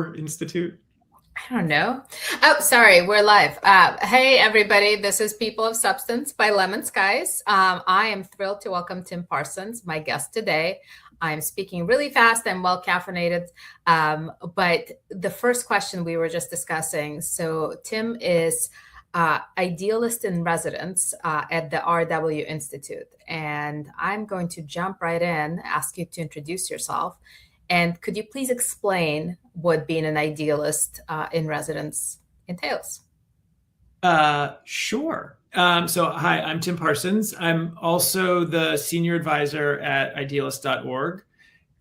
your institute? I don't know. Oh, sorry, we're live. Hey, everybody, this is People of Substance by LemonSkies. I am thrilled to welcome Tim Parsons, my guest today. I'm speaking really fast and well caffeinated. But the first question we were just discussing, so Tim is idealist in residence at the RW Institute. And I'm going to jump right in, ask you to introduce yourself. And could you please explain what being an idealist in residence entails? Sure. So hi, I'm Tim Parsons. I'm also the senior advisor at idealist.org.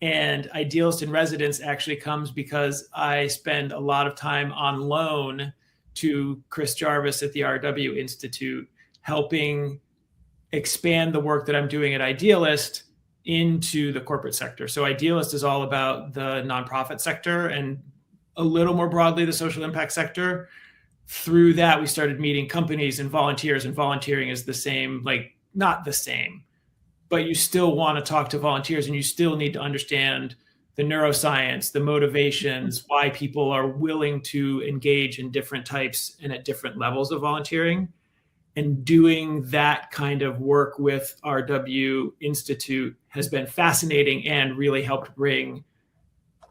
And Idealist in Residence actually comes because I spend a lot of time on loan to Chris Jarvis at the RW Institute, helping expand the work that I'm doing at Idealist into the corporate sector. So Idealist is all about the nonprofit sector and a little more broadly the social impact sector. Through that, we started meeting companies and volunteers, and volunteering is the same, like not the same, but you still want to talk to volunteers and you still need to understand the neuroscience, the motivations, why people are willing to engage in different types and at different levels of volunteering. And doing that kind of work with RW Institute has been fascinating and really helped bring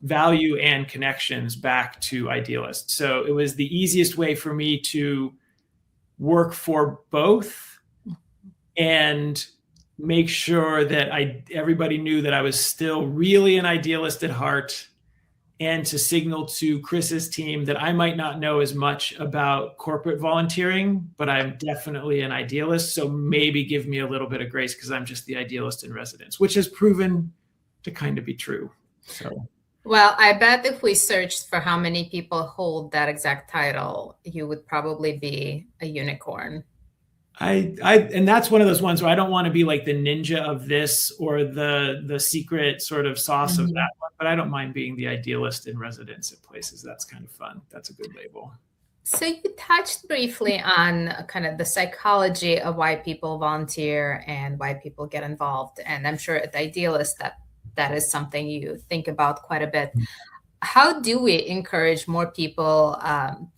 value and connections back to Idealist. So it was the easiest way for me to work for both and make sure that everybody knew that I was still really an idealist at heart, and to signal to Chris's team that I might not know as much about corporate volunteering, but I'm definitely an idealist. So maybe give me a little bit of grace because I'm just the idealist in residence, which has proven to kind of be true. So, well, I bet if we searched for how many people hold that exact title, you would probably be a unicorn. And that's one of those ones where I don't want to be like the ninja of this or the secret sort of sauce of that one, but I don't mind being the idealist in residence at places. That's kind of fun. That's a good label. So you touched briefly on kind of the psychology of why people volunteer and why people get involved. And I'm sure at the Idealist that is something you think about quite a bit. How do we encourage more people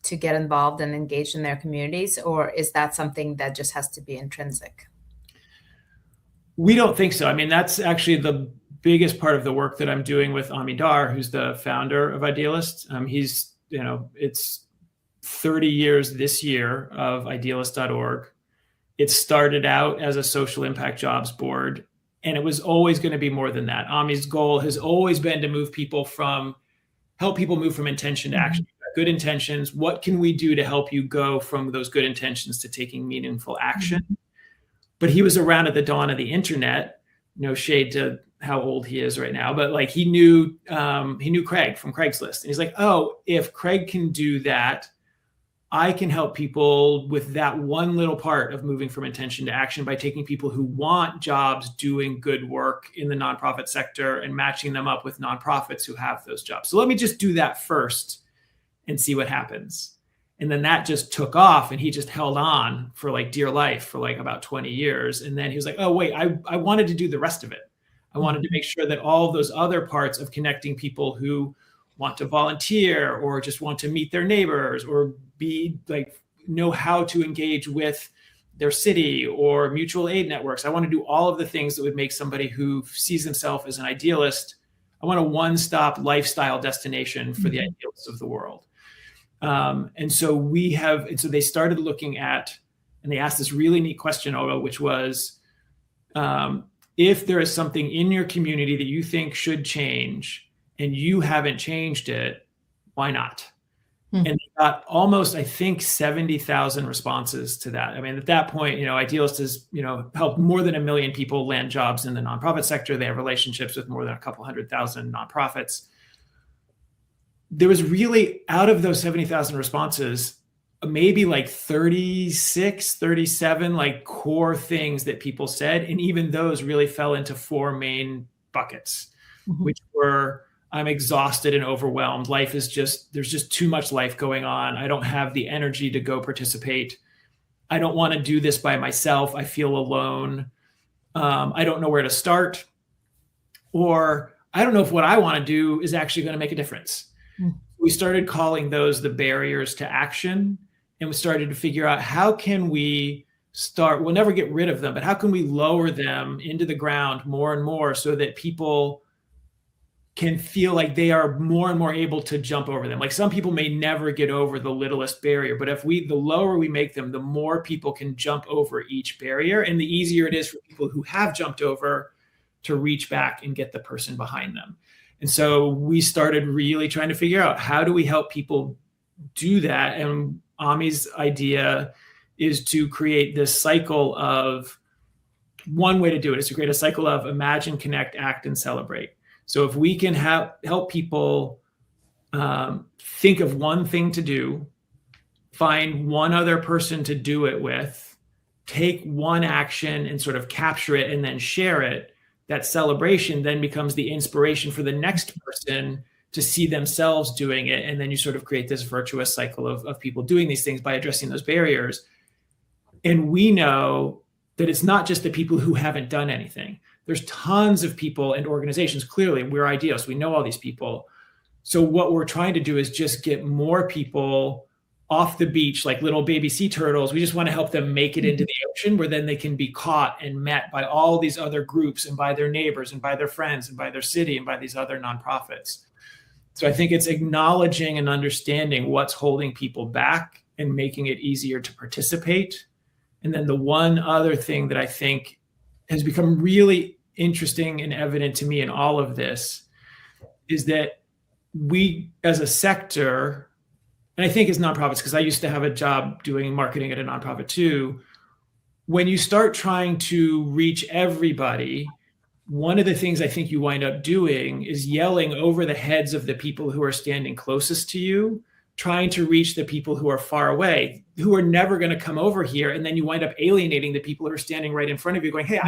to get involved and engage in their communities, or is that something that just has to be intrinsic? We don't think so. I mean, that's actually the biggest part of the work that I'm doing with Amidar, who's the founder of Idealist. He's, it's 30 years this year of idealist.org. It started out as a social impact jobs board, and it was always going to be more than that. Ami's goal has always been to help people move from intention to action. Good intentions. What can we do to help you go from those good intentions to taking meaningful action? But he was around at the dawn of the internet. No shade to how old he is right now, but like he knew Craig from Craigslist, and he's like, oh, if Craig can do that, I can help people with that one little part of moving from intention to action by taking people who want jobs doing good work in the nonprofit sector and matching them up with nonprofits who have those jobs. So let me just do that first and see what happens. And then that just took off, and he just held on for like dear life for like about 20 years. And then he was like, oh, wait, I wanted to do the rest of it. I wanted to make sure that all of those other parts of connecting people who want to volunteer or just want to meet their neighbors or be like know how to engage with their city or mutual aid networks. I want to do all of the things that would make somebody who sees themselves as an idealist. I want a one-stop lifestyle destination for the idealists of the world. And so they started looking at, and they asked this really neat question, Olga, which was, if there is something in your community that you think should change and you haven't changed it, why not? And they got almost, I think, 70,000 responses to that. I mean, at that point, Idealist has, helped more than 1 million people land jobs in the nonprofit sector. They have relationships with more than a couple 100,000 nonprofits. There was really, out of those 70,000 responses, maybe like 36, 37 like core things that people said. And even those really fell into 4 main buckets, which were, I'm exhausted and overwhelmed. There's just too much life going on. I don't have the energy to go participate. I don't want to do this by myself. I feel alone. I don't know where to start. Or I don't know if what I want to do is actually going to make a difference. We started calling those the barriers to action, and we started to figure out how can we we'll never get rid of them, but how can we lower them into the ground more and more so that people can feel like they are more and more able to jump over them. Like some people may never get over the littlest barrier, but the lower we make them, the more people can jump over each barrier, and the easier it is for people who have jumped over to reach back and get the person behind them. And so we started really trying to figure out, how do we help people do that? And Ami's idea is to create this cycle of, one way to do it is to create a cycle of imagine, connect, act, and celebrate. So if we can help people think of one thing to do, find one other person to do it with, take one action and sort of capture it and then share it, that celebration then becomes the inspiration for the next person to see themselves doing it. And then you sort of create this virtuous cycle of people doing these things by addressing those barriers. And we know that it's not just the people who haven't done anything. There's tons of people and organizations. Clearly, we're Idealists. We know all these people. So what we're trying to do is just get more people off the beach like little baby sea turtles. We just want to help them make it into the ocean, where then they can be caught and met by all these other groups and by their neighbors and by their friends and by their city and by these other nonprofits. So I think it's acknowledging and understanding what's holding people back and making it easier to participate. And then the one other thing that I think has become really interesting and evident to me in all of this is that we as a sector, and I think as nonprofits, because I used to have a job doing marketing at a nonprofit too, when you start trying to reach everybody, one of the things I think you wind up doing is yelling over the heads of the people who are standing closest to you, trying to reach the people who are far away, who are never going to come over here. And then you wind up alienating the people who are standing right in front of you going, hey,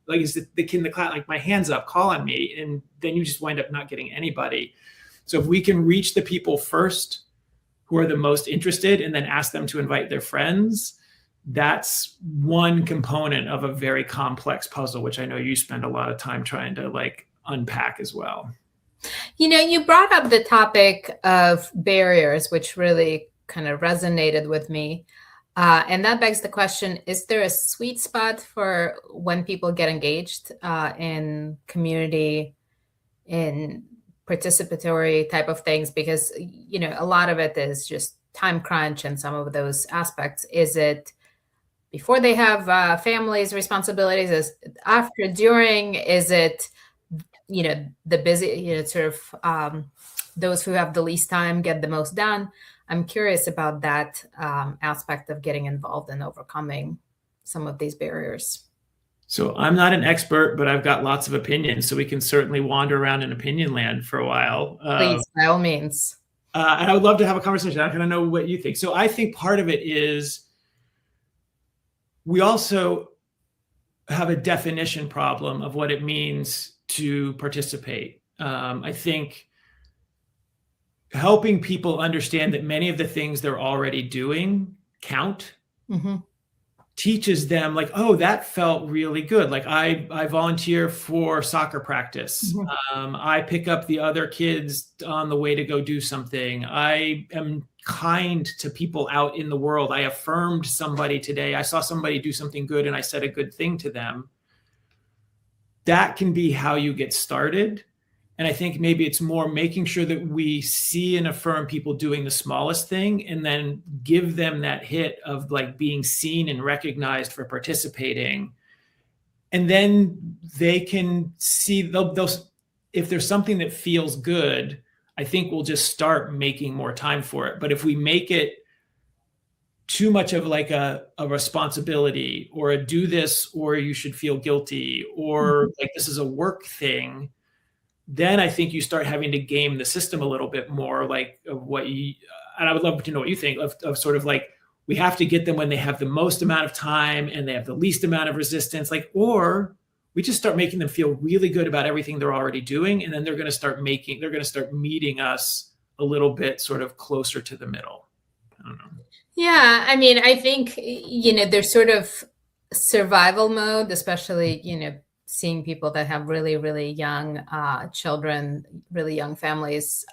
is the kid in the class, like, my hand's up, call on me. And then you just wind up not getting anybody. So if we can reach the people first who are the most interested and then ask them to invite their friends, that's one component of a very complex puzzle, which I know you spend a lot of time trying to unpack as well. You brought up the topic of barriers, which really kind of resonated with me. And that begs the question, is there a sweet spot for when people get engaged in community, in participatory type of things? Because, a lot of it is just time crunch and some of those aspects. Is it before they have families, responsibilities? Is it after, during? Is it, the busy, those who have the least time get the most done? I'm curious about that aspect of getting involved and overcoming some of these barriers. So I'm not an expert, but I've got lots of opinions. So we can certainly wander around in opinion land for a while. Please, by all means. And I would love to have a conversation. I kind of know what you think. So I think part of it is we also have a definition problem of what it means to participate. I think helping people understand that many of the things they're already doing count, teaches them oh, that felt really good. I volunteer for soccer practice. I pick up the other kids on the way to go do something. I am kind to people out in the world. I affirmed somebody today. I saw somebody do something good and I said a good thing to them. That can be how you get started. And I think maybe it's more making sure that we see and affirm people doing the smallest thing and then give them that hit of being seen and recognized for participating. And then they can see those, if there's something that feels good, I think we'll just start making more time for it. But if we make it too much of a responsibility or a do this or you should feel guilty or this is a work thing, then I think you start having to game the system a little bit more, of what you, and I would love to know what you think of sort of we have to get them when they have the most amount of time and they have the least amount of resistance, or we just start making them feel really good about everything they're already doing. And then they're going to start meeting us a little bit sort of closer to the middle. I don't know. Yeah. I mean, I think, there's sort of survival mode, especially, seeing people that have really, really young children, really young families.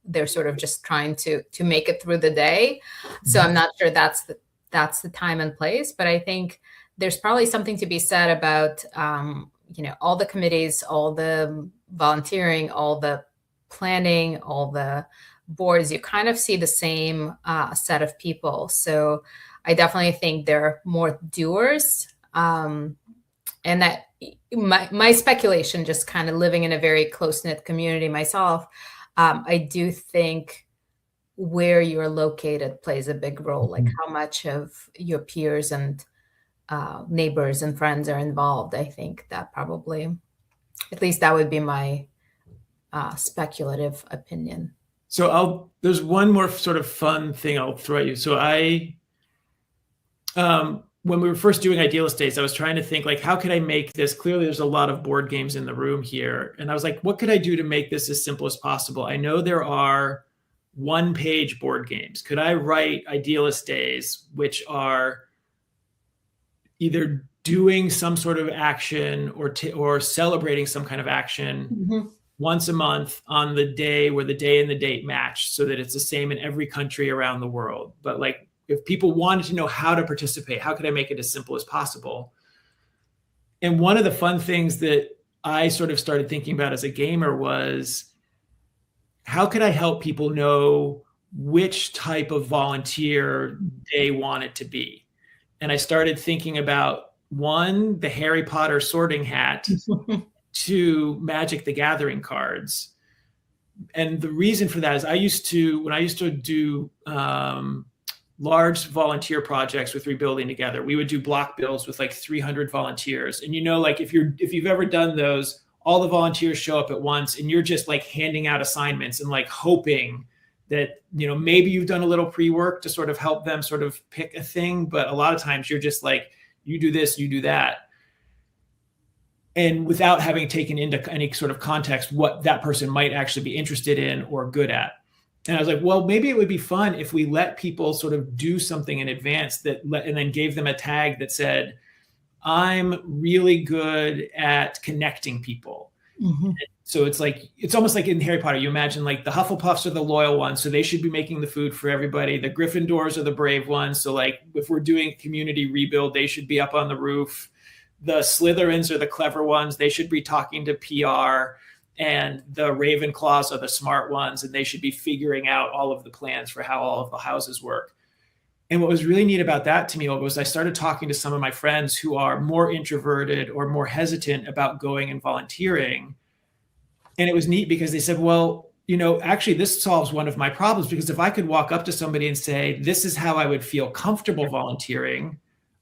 They're sort of just trying to make it through the day. So I'm not sure that's the time and place, but I think there's probably something to be said about all the committees, all the volunteering, all the planning, all the boards. You kind of see the same set of people. So I definitely think there are more doers, and that my speculation, just kind of living in a very close-knit community myself, I do think where you're located plays a big role, like how much of your peers and neighbors and friends are involved. I think that probably, at least that would be my speculative opinion. So there's one more sort of fun thing I'll throw at you. So when we were first doing Idealist Days, I was trying to think, like, how could I make this? Clearly, there's a lot of board games in the room here. And I was like, what could I do to make this as simple as possible? I know there are one-page board games. Could I write Idealist Days, which are either doing some sort of action or celebrating some kind of action once a month on the day where the day and the date match, so that it's the same in every country around the world? But like, if people wanted to know how to participate, how could I make it as simple as possible? And one of the fun things that I sort of started thinking about as a gamer was, how could I help people know which type of volunteer they want it to be? And I started thinking about, one, the Harry Potter sorting hat, two, Magic the Gathering cards. And the reason for that is when I used to do large volunteer projects with Rebuilding Together, we would do block bills with like 300 volunteers. And like, if you've ever done those, all the volunteers show up at once, and you're just like handing out assignments and like hoping that, maybe you've done a little pre-work to sort of help them sort of pick a thing. But a lot of times you're just like, you do this, you do that. And without having taken into any sort of context what that person might actually be interested in or good at. And I was like, well, maybe it would be fun if we let people sort of do something in advance and then gave them a tag that said, I'm really good at connecting people. So it's almost like in Harry Potter, you imagine like the Hufflepuffs are the loyal ones, so they should be making the food for everybody. The Gryffindors are the brave ones. So like, if we're doing community rebuild, they should be up on the roof. The Slytherins are the clever ones. They should be talking to PR. And the Ravenclaws are the smart ones, and they should be figuring out all of the plans for how all of the houses work. And what was really neat about that to me was I started talking to some of my friends who are more introverted or more hesitant about going and volunteering. And it was neat because they said, well, actually this solves one of my problems, because if I could walk up to somebody and say, this is how I would feel comfortable volunteering,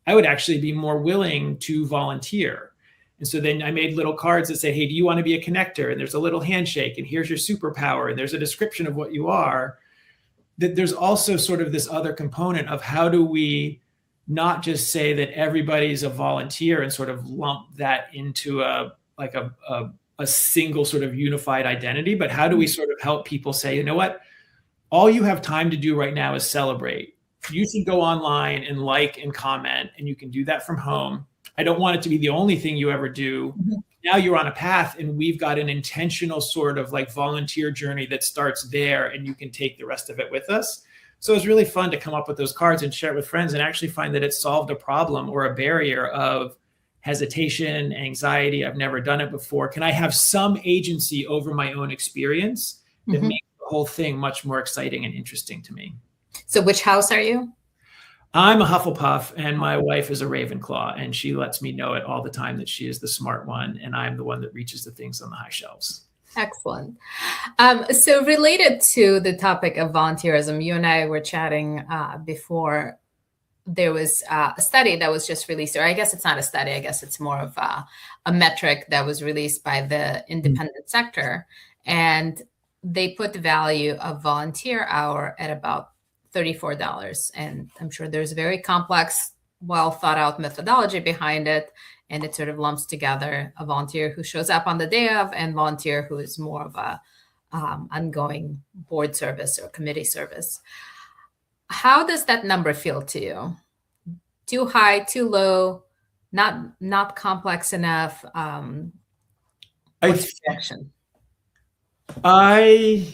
I would actually be more willing to volunteer. And so then I made little cards that say, hey, do you want to be a connector? And there's a little handshake, and here's your superpower, and there's a description of what you are. That there's also sort of this other component of, how do we not just say that everybody's a volunteer and sort of lump that into a single sort of unified identity, but how do we sort of help people say, you know what, all you have time to do right now is celebrate. You should go online and like and comment, and you can do that from home. I don't want it to be the only thing you ever do. Now you're on a path, and we've got an intentional sort of like volunteer journey that starts there, and you can take the rest of it with us. So it's really fun to come up with those cards and share it with friends and actually find that it solved a problem or a barrier of hesitation, anxiety. I've never done it before. Can I have some agency over my own experience that makes the whole thing much more exciting and interesting to me? So which house are you? I'm a Hufflepuff, and my wife is a Ravenclaw, and she lets me know it all the time that she is the smart one, and I'm the one that reaches the things on the high shelves. Excellent. So related to the topic of volunteerism, you and I were chatting before. There was a study that was just released, or I guess it's not a study, I guess it's more of a metric that was released by the independent sector. And they put the value of volunteer hour at about $34. And I'm sure there's a very complex, well thought out methodology behind it. And it sort of lumps together a volunteer who shows up on the day of and volunteer who is more of a ongoing board service or committee service. How does that number feel to you? Too high, too low, not complex enough. What's your reaction? I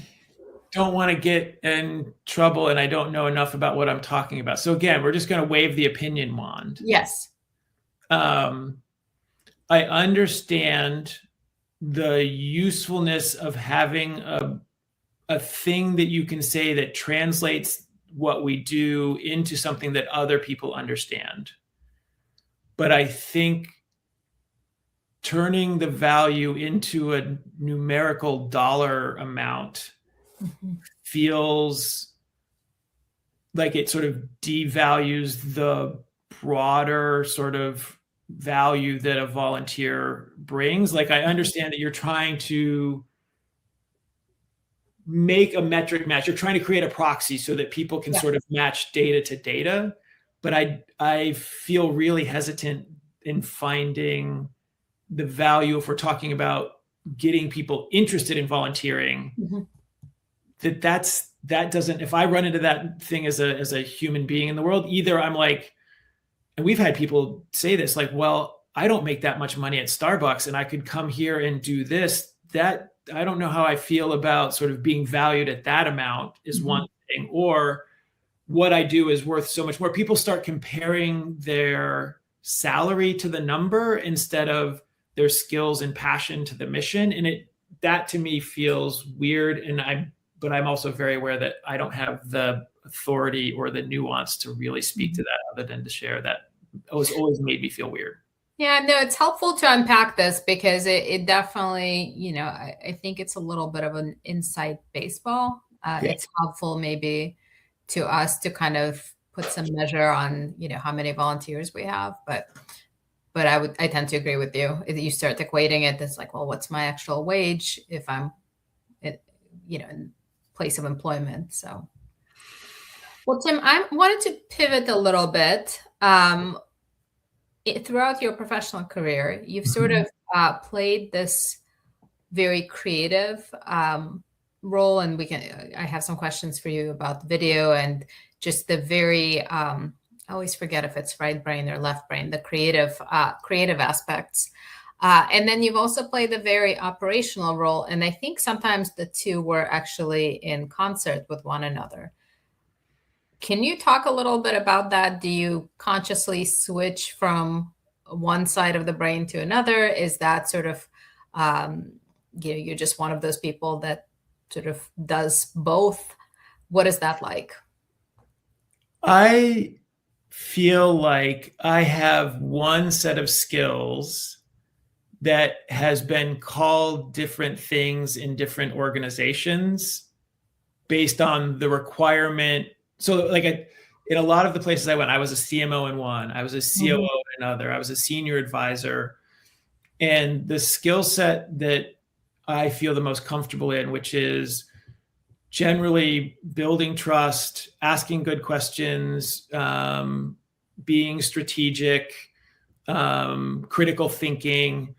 don't want to get in trouble, and I don't know enough about what I'm talking about. So again, we're just going to wave the opinion wand. Yes. I understand the usefulness of having a thing that you can say that translates what we do into something that other people understand. But I think turning the value into a numerical dollar amount feels like it sort of devalues the broader sort of value that a volunteer brings. Like, I understand that you're trying to make a metric match. You're trying to create a proxy so that people can sort of match data to data. But I feel really hesitant in finding the value, if we're talking about getting people interested in volunteering, that doesn't, if I run into that thing as a human being in the world, either I'm like, and we've had people say this, like, well, I don't make that much money at Starbucks and I could come here and do this. That, I don't know how I feel about sort of being valued at that amount is one thing, or what I do is worth so much more. People start comparing their salary to the number instead of their skills and passion to the mission. And that to me feels weird. But I'm also very aware that I don't have the authority or the nuance to really speak to that, other than to share that. It was always made me feel weird. Yeah, no, it's helpful to unpack this because it definitely, I think it's a little bit of an inside baseball. It's helpful maybe to us to kind of put some measure on, how many volunteers we have. But I tend to agree with you. If you start equating it, it's like, well, what's my actual wage if I'm, in place of employment? So, well, Tim, I wanted to pivot a little bit. Throughout your professional career, you've sort of played this very creative role, and I have some questions for you about the video and just the very, I always forget if it's right brain or left brain, the creative aspects. And then you've also played a very operational role. And I think sometimes the two were actually in concert with one another. Can you talk a little bit about that? Do you consciously switch from one side of the brain to another? Is that sort of, you're just one of those people that sort of does both? What is that like? I feel like I have one set of skills that has been called different things in different organizations based on the requirement. So like in a lot of the places I went, I was a CMO in one, I was a COO in another, I was a senior advisor. And the skill set that I feel the most comfortable in, which is generally building trust, asking good questions, being strategic, critical thinking,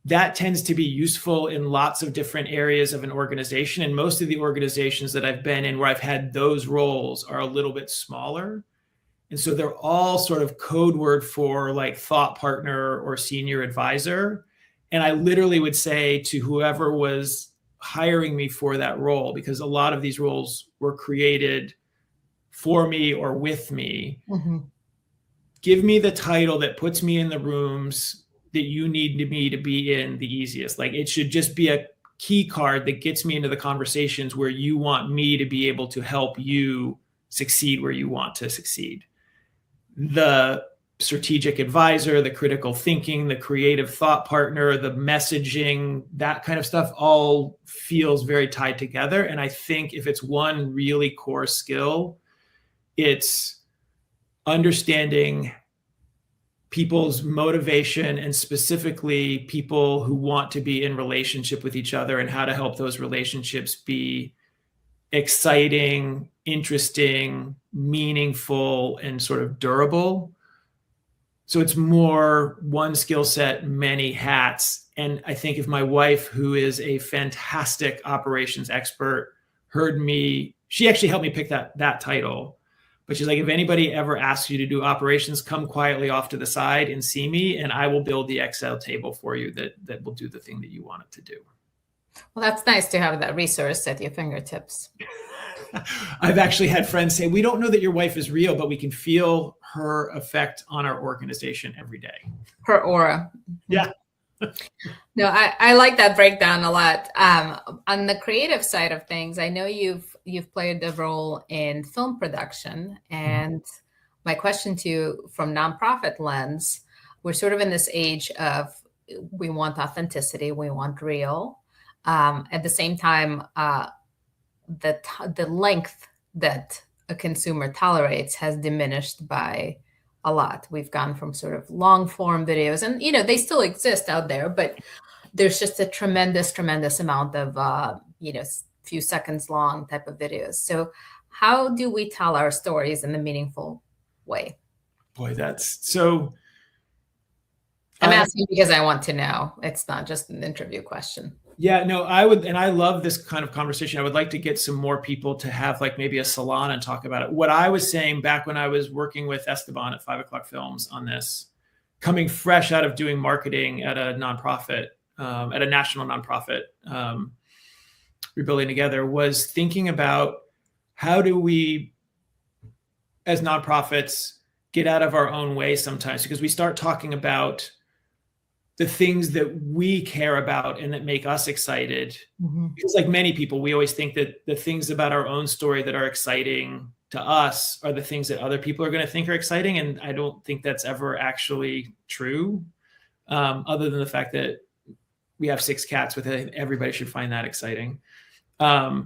that tends to be useful in lots of different areas of an organization. And most of the organizations that I've been in where I've had those roles are a little bit smaller. And so they're all sort of code word for like thought partner or senior advisor. And I literally would say to whoever was hiring me for that role, because a lot of these roles were created for me or with me, give me the title that puts me in the rooms that you need me to be in the easiest. Like, it should just be a key card that gets me into the conversations where you want me to be able to help you succeed where you want to succeed. The strategic advisor, the critical thinking, the creative thought partner, the messaging, that kind of stuff all feels very tied together. And I think if it's one really core skill, it's understanding people's motivation, and specifically people who want to be in relationship with each other, and how to help those relationships be exciting, interesting, meaningful, and sort of durable. So it's more one skill set, many hats. And I think if my wife, who is a fantastic operations expert, heard me, she actually helped me pick that title. But she's like, if anybody ever asks you to do operations, come quietly off to the side and see me, and I will build the Excel table for you that will do the thing that you want it to do. Well, that's nice to have that resource at your fingertips. I've actually had friends say, we don't know that your wife is real, but we can feel her effect on our organization every day. Her aura. Yeah. No, I like that breakdown a lot. On the creative side of things, I know you've played a role in film production, and my question to you from nonprofit lens, we're sort of in this age of we want authenticity, we want real. At the same time, the length that a consumer tolerates has diminished by a lot. We've gone from sort of long form videos, and they still exist out there, but there's just a tremendous amount of few seconds long type of videos. So how do we tell our stories in a meaningful way? Boy, that's so. I'm asking because I want to know. It's not just an interview question. Yeah, no, I would, and I love this kind of conversation. I would like to get some more people to have like maybe a salon and talk about it. What I was saying back when I was working with Esteban at 5 o'clock Films on this, coming fresh out of doing marketing at a nonprofit, at a national nonprofit, Rebuilding Together, was thinking about how do we, as nonprofits, get out of our own way sometimes, because we start talking about the things that we care about and that make us excited. Mm-hmm. Because like many people, we always think that the things about our own story that are exciting to us are the things that other people are going to think are exciting. And I don't think that's ever actually true, other than the fact that we have 6 cats with it. Everybody should find that exciting. But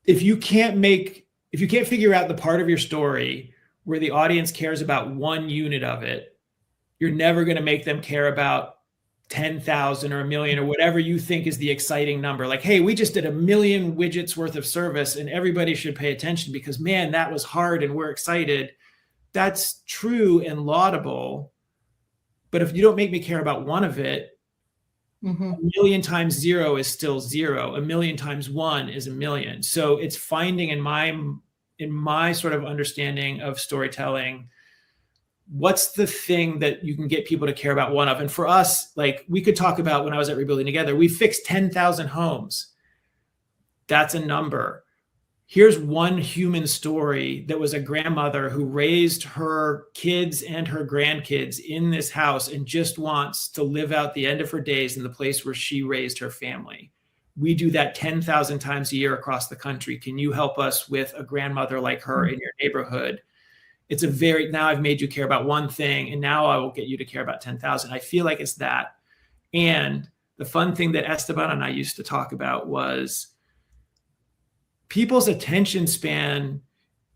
if you can't figure out the part of your story where the audience cares about one unit of it, you're never going to make them care about 10,000 or 1 million or whatever you think is the exciting number. Like, hey, we just did 1 million widgets worth of service and everybody should pay attention because, man, that was hard and we're excited. That's true and laudable. But if you don't make me care about one of it, 1 million times 0 is still 0. 1 million times 1 is 1 million. So it's finding in my sort of understanding of storytelling, what's the thing that you can get people to care about one of? And for us, like we could talk about when I was at Rebuilding Together, we fixed 10,000 homes. That's a number. Here's one human story that was a grandmother who raised her kids and her grandkids in this house and just wants to live out the end of her days in the place where she raised her family. We do that 10,000 times a year across the country. Can you help us with a grandmother like her in your neighborhood? It's now I've made you care about one thing, and now I will get you to care about 10,000. I feel like it's that. And the fun thing that Esteban and I used to talk about was people's attention span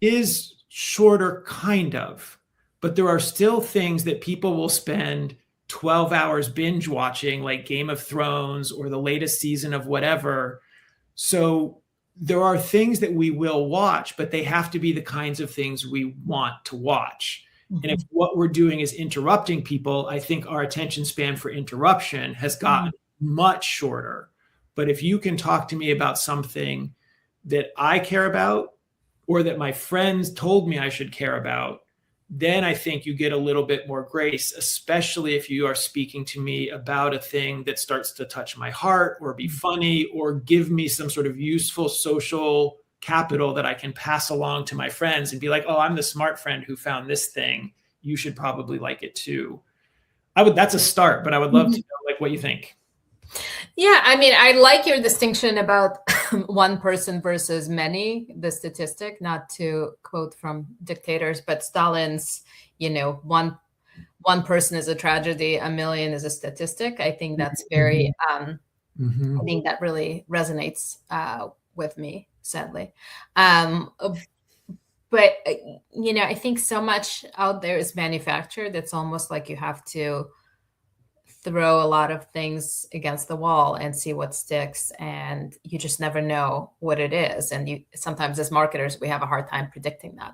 is shorter, kind of, but there are still things that people will spend 12 hours binge watching, like Game of Thrones or the latest season of whatever. So there are things that we will watch, but they have to be the kinds of things we want to watch. Mm-hmm. And if what we're doing is interrupting people, I think our attention span for interruption has gotten much shorter. But if you can talk to me about something that I care about or that my friends told me I should care about, then I think you get a little bit more grace, especially if you are speaking to me about a thing that starts to touch my heart or be funny or give me some sort of useful social capital that I can pass along to my friends and be like, oh, I'm the smart friend who found this thing. You should probably like it too. That's a start, but I would love to know like what you think. Yeah, I mean, I like your distinction about one person versus many, the statistic, not to quote from dictators, but Stalin's, one person is a tragedy, 1 million is a statistic. I think that's very, I think that really resonates with me, sadly. But, I think so much out there is manufactured. It's almost like you have to throw a lot of things against the wall and see what sticks, and you just never know what it is. And sometimes as marketers, we have a hard time predicting that.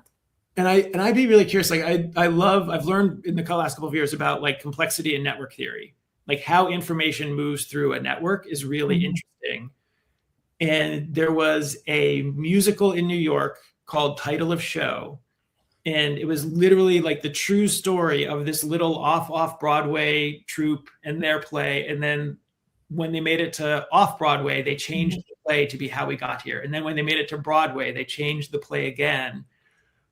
And I'd be really curious. Like I've learned in the last couple of years about like complexity and network theory, like how information moves through a network is really interesting. And there was a musical in New York called Title of Show. And it was literally like the true story of this little off Broadway troupe and their play. And then when they made it to off Broadway, they changed the play to be How We Got Here. And then when they made it to Broadway, they changed the play again.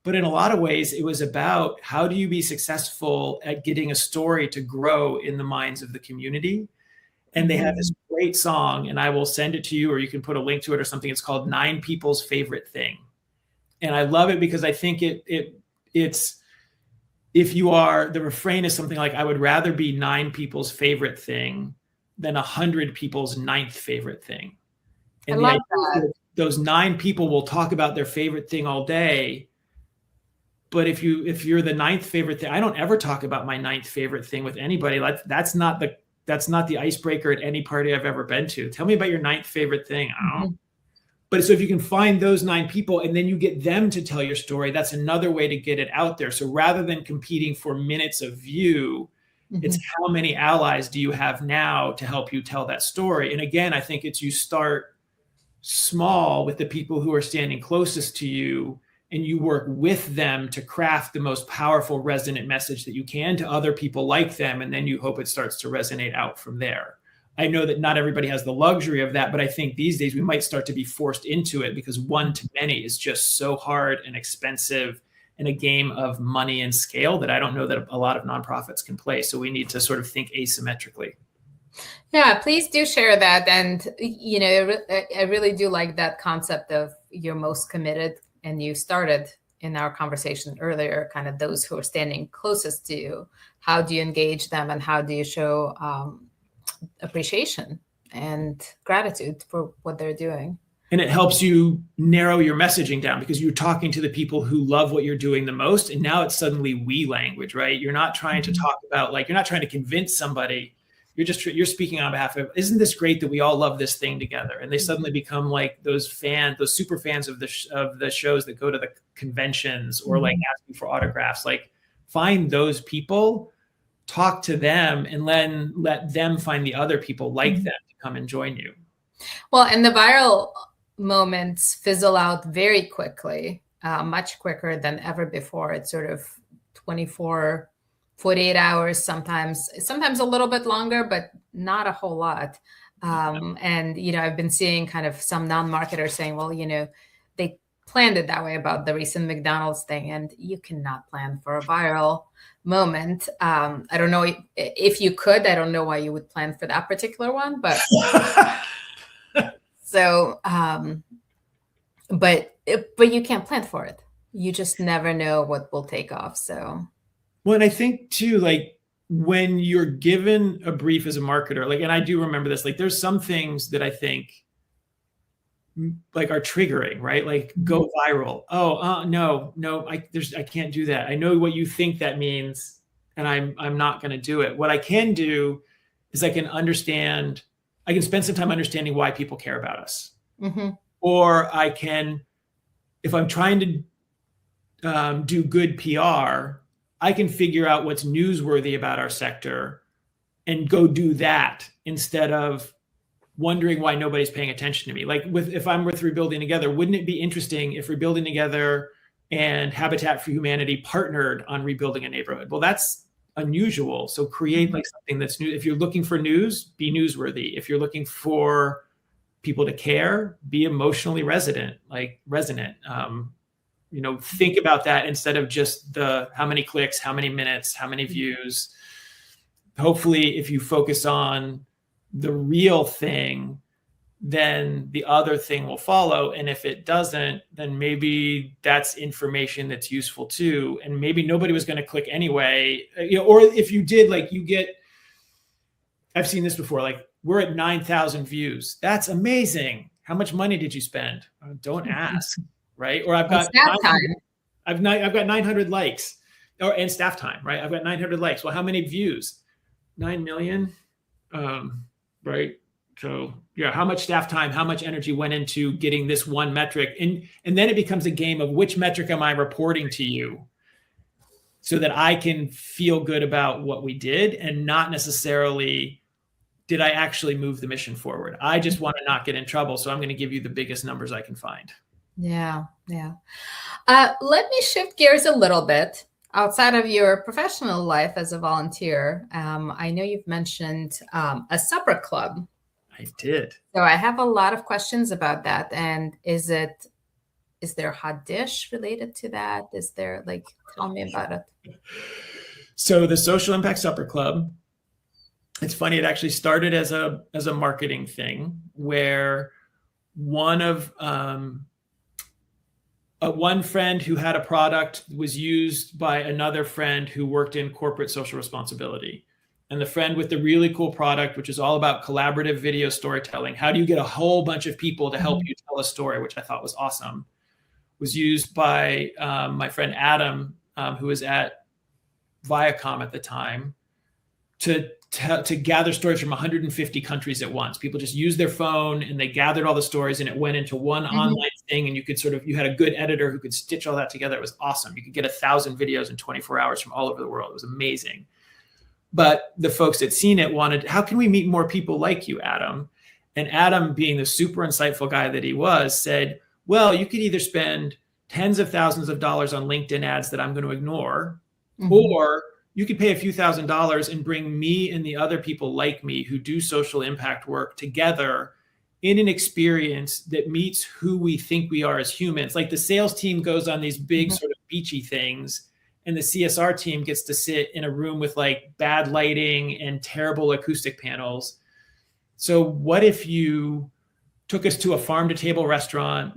But in a lot of ways, it was about how do you be successful at getting a story to grow in the minds of the community. And they have this great song, and I will send it to you, or you can put a link to it or something. It's called 9 People's Favorite Thing. And I love it because I think it's, if you are, the refrain is something like, I would rather be 9 people's favorite thing than 100 people's 9th favorite thing. And I love that. Those 9 people will talk about their favorite thing all day. But if you're the 9th favorite thing, I don't ever talk about my 9th favorite thing with anybody. That's not the icebreaker at any party I've ever been to. Tell me about your 9th favorite thing. I don't know. But so if you can find those 9 people and then you get them to tell your story, that's another way to get it out there. So rather than competing for minutes of view, it's how many allies do you have now to help you tell that story? And again, I think it's you start small with the people who are standing closest to you, and you work with them to craft the most powerful resonant message that you can to other people like them. And then you hope it starts to resonate out from there. I know that not everybody has the luxury of that, but I think these days we might start to be forced into it because one to many is just so hard and expensive and a game of money and scale that I don't know that a lot of nonprofits can play. So we need to sort of think asymmetrically. Yeah, please do share that. And, I really do like that concept of you're most committed. And you started in our conversation earlier, kind of those who are standing closest to you. How do you engage them and how do you show appreciation and gratitude for what they're doing? And it helps you narrow your messaging down because you're talking to the people who love what you're doing the most. And now it's suddenly we language, right? You're not trying to talk about, like, you're not trying to convince somebody. You're speaking on behalf of, isn't this great that we all love this thing together? And they suddenly become like those super fans of the shows that go to the conventions or like asking for autographs. Like, find those people, talk to them, and then let them find the other people like them to come and join you. Well, and the viral moments fizzle out very quickly, much quicker than ever before. It's sort of 48 hours, sometimes a little bit longer, but not a whole lot. And, I've been seeing kind of some non-marketers saying, well, they planned it that way about the recent McDonald's thing, and you cannot plan for a viral moment. I don't know if you could. I don't know why you would plan for that particular one, but so, but you can't plan for it. You just never know what will take off. So. Well, and I think too, like when you're given a brief as a marketer, like, and I do remember this, like there's some things that I think like are triggering, right? Like go viral. Oh, no, I can't do that. I know what you think that means, and I'm not going to do it. What I can do is I can spend some time understanding why people care about us. Or I can, if I'm trying to do good PR, I can figure out what's newsworthy about our sector and go do that instead of wondering why nobody's paying attention to me. Like if I'm with Rebuilding Together, wouldn't it be interesting if Rebuilding Together and Habitat for Humanity partnered on rebuilding a neighborhood? Well, that's unusual. So create like something that's new. If you're looking for news, be newsworthy. If you're looking for people to care, be emotionally resonant. Think about that instead of just how many clicks, how many minutes, how many views. Hopefully, if you focus on the real thing, then the other thing will follow. And if it doesn't, then maybe that's information that's useful too. And maybe nobody was going to click anyway. Or if you did, like I've seen this before, like we're at 9,000 views. That's amazing. How much money did you spend? Don't ask. Right? Or I've got 900 likes, and staff time, right? I've got 900 likes. Well, how many views? 9 million, right? So yeah, how much staff time, how much energy went into getting this one metric, and then it becomes a game of which metric am I reporting to you, so that I can feel good about what we did, and not necessarily did I actually move the mission forward? I just want to not get in trouble, so I'm going to give you the biggest numbers I can find. Yeah. Let me shift gears a little bit outside of your professional life as a volunteer. I know you've mentioned a supper club. I did. So I have a lot of questions about that. And is there a hot dish related to that? Is there, like, tell me about it. So the Social Impact Supper Club, it's funny, it actually started as a marketing thing where one friend who had a product was used by another friend who worked in corporate social responsibility. And the friend with the really cool product, which is all about collaborative video storytelling, how do you get a whole bunch of people to help you tell a story, which I thought was awesome, was used by my friend Adam, who was at Viacom at the time, to gather stories from 150 countries at once. People just used their phone and they gathered all the stories, and it went into one online thing. And you had a good editor who could stitch all that together. It was awesome. You could get 1,000 videos in 24 hours from all over the world. It was amazing. But the folks that seen it wanted, how can we meet more people like you, Adam? And Adam, being the super insightful guy that he was, said, well, you could either spend tens of thousands of dollars on LinkedIn ads that I'm going to ignore, or you could pay a few $1,000s and bring me and the other people like me who do social impact work together in an experience that meets who we think we are as humans. Like the sales team goes on these big sort of beachy things, and the CSR team gets to sit in a room with like bad lighting and terrible acoustic panels. So what if you took us to a farm to table restaurant,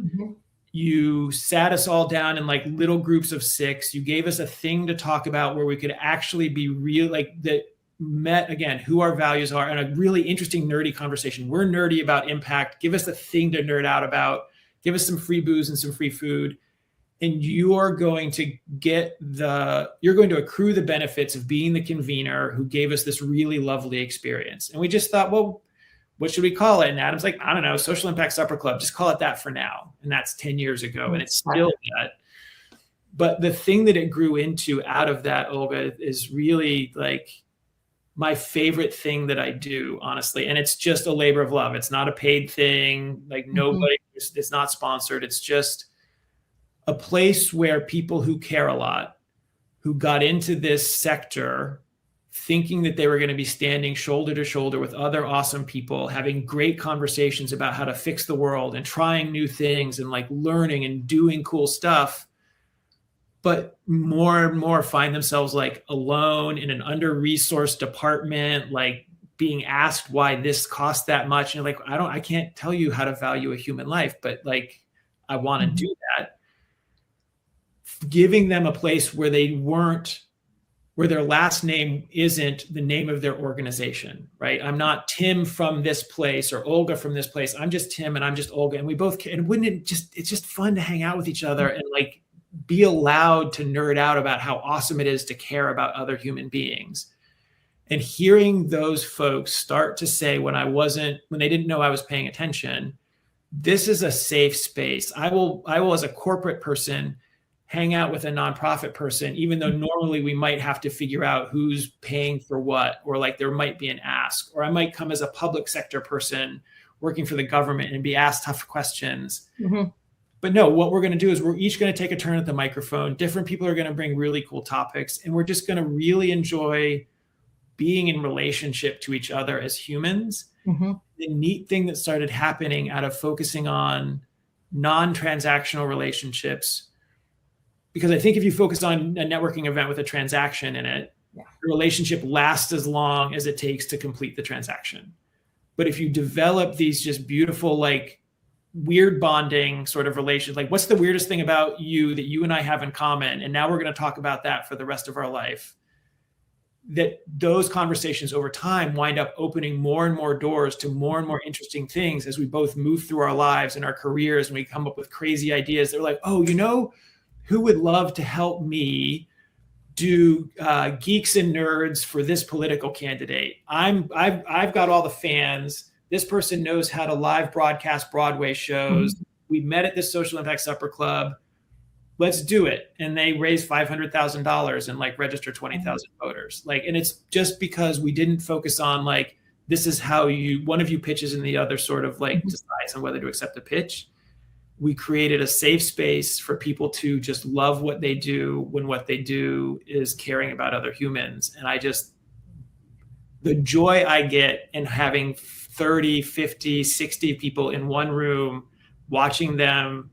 you sat us all down in like little groups of 6, you gave us a thing to talk about where we could actually be real, like that met, again, who our values are, and a really interesting nerdy conversation. We're nerdy about impact. Give us a thing to nerd out about. Give us some free booze and some free food. And you're going to accrue the benefits of being the convener who gave us this really lovely experience. And we just thought, well, what should we call it? And Adam's like, I don't know, Social Impact Supper Club, just call it that for now. And that's 10 years ago. And it's still that. But the thing that it grew into out of that, Olga, is really like my favorite thing that I do, honestly. And it's just a labor of love. It's not a paid thing. Like nobody, it's not sponsored. It's just a place where people who care a lot, who got into this sector thinking that they were going to be standing shoulder to shoulder with other awesome people, having great conversations about how to fix the world and trying new things and like learning and doing cool stuff, but more and more find themselves like alone in an under-resourced department, like being asked why this costs that much. And you're like, I can't tell you how to value a human life, but like, I want to do that. Giving them a place where where their last name isn't the name of their organization, right? I'm not Tim from this place or Olga from this place. I'm just Tim and I'm just Olga. And we both care. And it's just fun to hang out with each other and like be allowed to nerd out about how awesome it is to care about other human beings. And hearing those folks start to say when they didn't know I was paying attention, this is a safe space. I will as a corporate person hang out with a nonprofit person, even though normally we might have to figure out who's paying for what, or like there might be an ask, or I might come as a public sector person working for the government and be asked tough questions. But no, what we're going to do is we're each going to take a turn at the microphone. Different people are going to bring really cool topics, and we're just going to really enjoy being in relationship to each other as humans. The neat thing that started happening out of focusing on non-transactional relationships, because I think if you focus on a networking event with a transaction in it, the relationship lasts as long as it takes to complete the transaction. But if you develop these just beautiful, like weird bonding sort of relations, like what's the weirdest thing about you that you and I have in common? And now we're going to talk about that for the rest of our life. That those conversations over time wind up opening more and more doors to more and more interesting things as we both move through our lives and our careers, and we come up with crazy ideas. They're like, oh, who would love to help me do geeks and nerds for this political candidate? I've got all the fans. This person knows how to live broadcast Broadway shows. We met at this Social Impact Supper Club. Let's do it. And they raised $500,000 and like register 20,000 voters. Like, and it's just because we didn't focus on like this is how one of you pitches and the other sort of like decides on whether to accept the pitch. We created a safe space for people to just love what they do when what they do is caring about other humans. And the joy I get in having 30, 50, 60 people in one room, watching them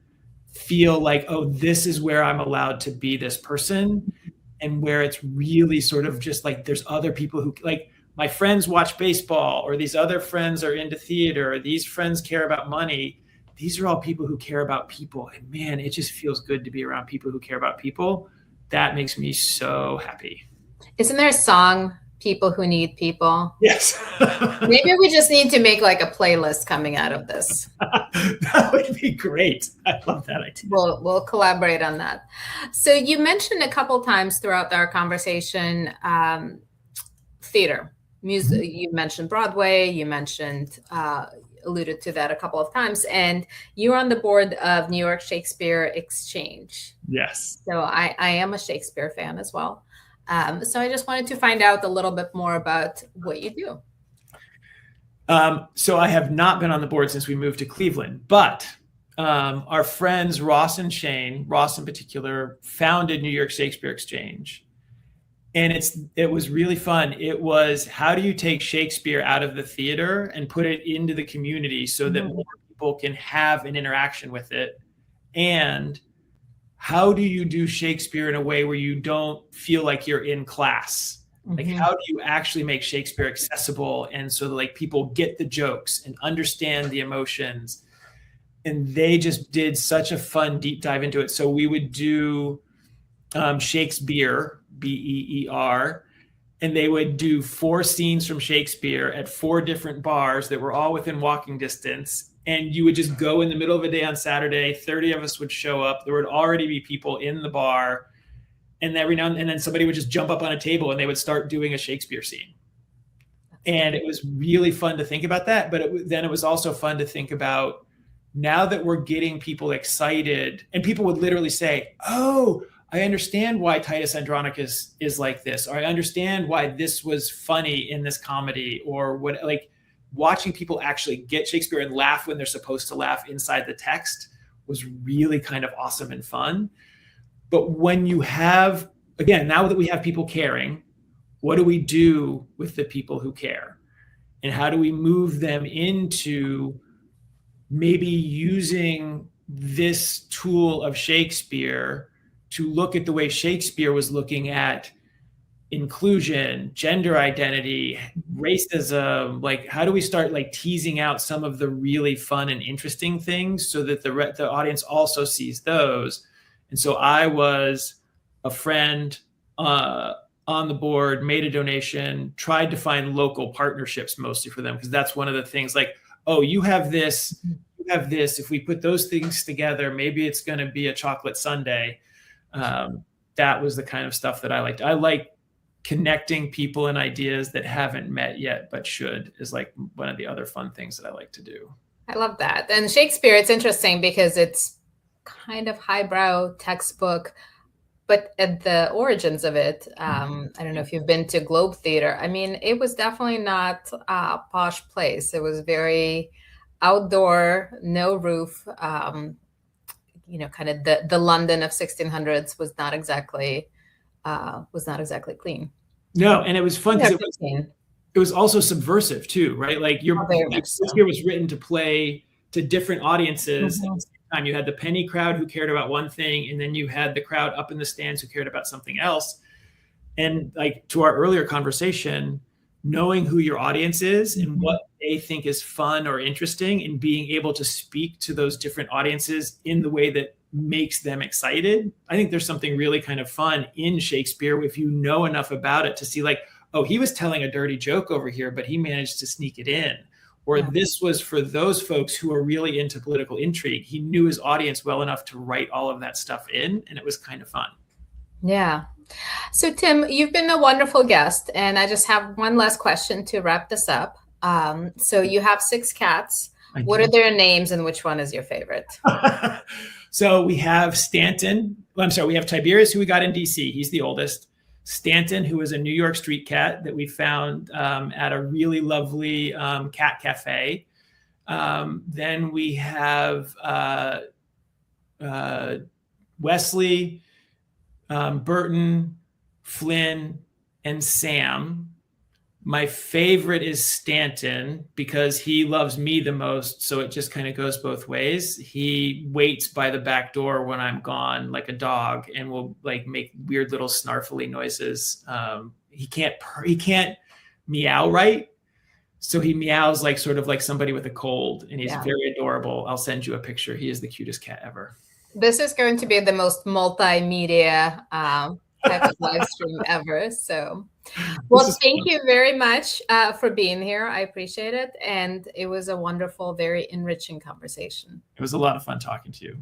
feel like, oh, this is where I'm allowed to be this person, and where it's really sort of just like there's other people who, like, my friends watch baseball, or these other friends are into theater, or these friends care about money. These are all people who care about people. And man, it just feels good to be around people who care about people. That makes me so happy. Isn't there a song, People Who Need People? Yes. Maybe we just need to make like a playlist coming out of this. That would be great. I love that idea. We'll collaborate on that. So you mentioned a couple times throughout our conversation, theater, music. You mentioned Broadway. You mentioned, alluded to that a couple of times, and you're on the board of New York Shakespeare Exchange. Yes. So I am a Shakespeare fan as well. So I just wanted to find out a little bit more about what you do. So I have not been on the board since we moved to Cleveland, but our friends Ross and Shane, Ross in particular, founded New York Shakespeare Exchange. And it was really fun. It was, how do you take Shakespeare out of the theater and put it into the community so that more people can have an interaction with it? And how do you do Shakespeare in a way where you don't feel like you're in class? Like, how do you actually make Shakespeare accessible, and so that like people get the jokes and understand the emotions? And they just did such a fun deep dive into it. So we would do Shakespeare, Beer, and they would do 4 scenes from Shakespeare at 4 different bars that were all within walking distance. And you would just go in the middle of a day on Saturday, 30 of us would show up. There would already be people in the bar. And every now and then somebody would just jump up on a table and they would start doing a Shakespeare scene. And it was really fun to think about that. But then it was also fun to think about, now that we're getting people excited, and people would literally say, oh, I understand why Titus Andronicus is like this, or I understand why this was funny in this comedy, or what, like watching people actually get Shakespeare and laugh when they're supposed to laugh inside the text was really kind of awesome and fun. But when you have, again, now that we have people caring, what do we do with the people who care? And how do we move them into maybe using this tool of Shakespeare to look at the way Shakespeare was looking at inclusion, gender identity, racism? Like, how do we start like teasing out some of the really fun and interesting things so that the audience also sees those? And so I was a friend on the board, made a donation, tried to find local partnerships mostly for them, because that's one of the things, like, oh, you have this, if we put those things together, maybe it's going to be a chocolate sundae. That was the kind of stuff that I liked. I like connecting people and ideas that haven't met yet but should, is like one of the other fun things that I like to do. I love that. And Shakespeare, it's interesting because it's kind of highbrow textbook, but at the origins of it, I don't know if you've been to Globe Theater. I mean, it was definitely not a posh place. It was very outdoor, no roof. Kind of the London of 1600s was not exactly clean. No, and it was fun because it was also subversive too, right? Like Shakespeare was written to play to different audiences. At the same time, you had the penny crowd who cared about one thing, and then you had the crowd up in the stands who cared about something else. And like, to our earlier conversation, knowing who your audience is and what they think is fun or interesting, and being able to speak to those different audiences in the way that makes them excited. I think there's something really kind of fun in Shakespeare if you know enough about it to see, like, oh, he was telling a dirty joke over here, but he managed to sneak it in. Or this was for those folks who are really into political intrigue. He knew his audience well enough to write all of that stuff in, and it was kind of fun. Yeah. So Tim, you've been a wonderful guest, and I just have one last question to wrap this up. So you have 6 cats. What are their names, and which one is your favorite? So we have Stanton. We have Tiberius, who we got in DC. He's the oldest. Stanton, who is a New York street cat that we found at a really lovely cat cafe. Then we have Wesley, Burton, Flynn, and Sam. My favorite is Stanton because he loves me the most. So it just kind of goes both ways. He waits by the back door when I'm gone, like a dog, and will like make weird little snarfly noises. He can't meow right. So he meows like sort of like somebody with a cold, and he's very adorable. I'll send you a picture. He is the cutest cat ever. This is going to be the most multimedia type of live stream ever. So, well, thank you very much for being here. I appreciate it. And it was a wonderful, very enriching conversation. It was a lot of fun talking to you.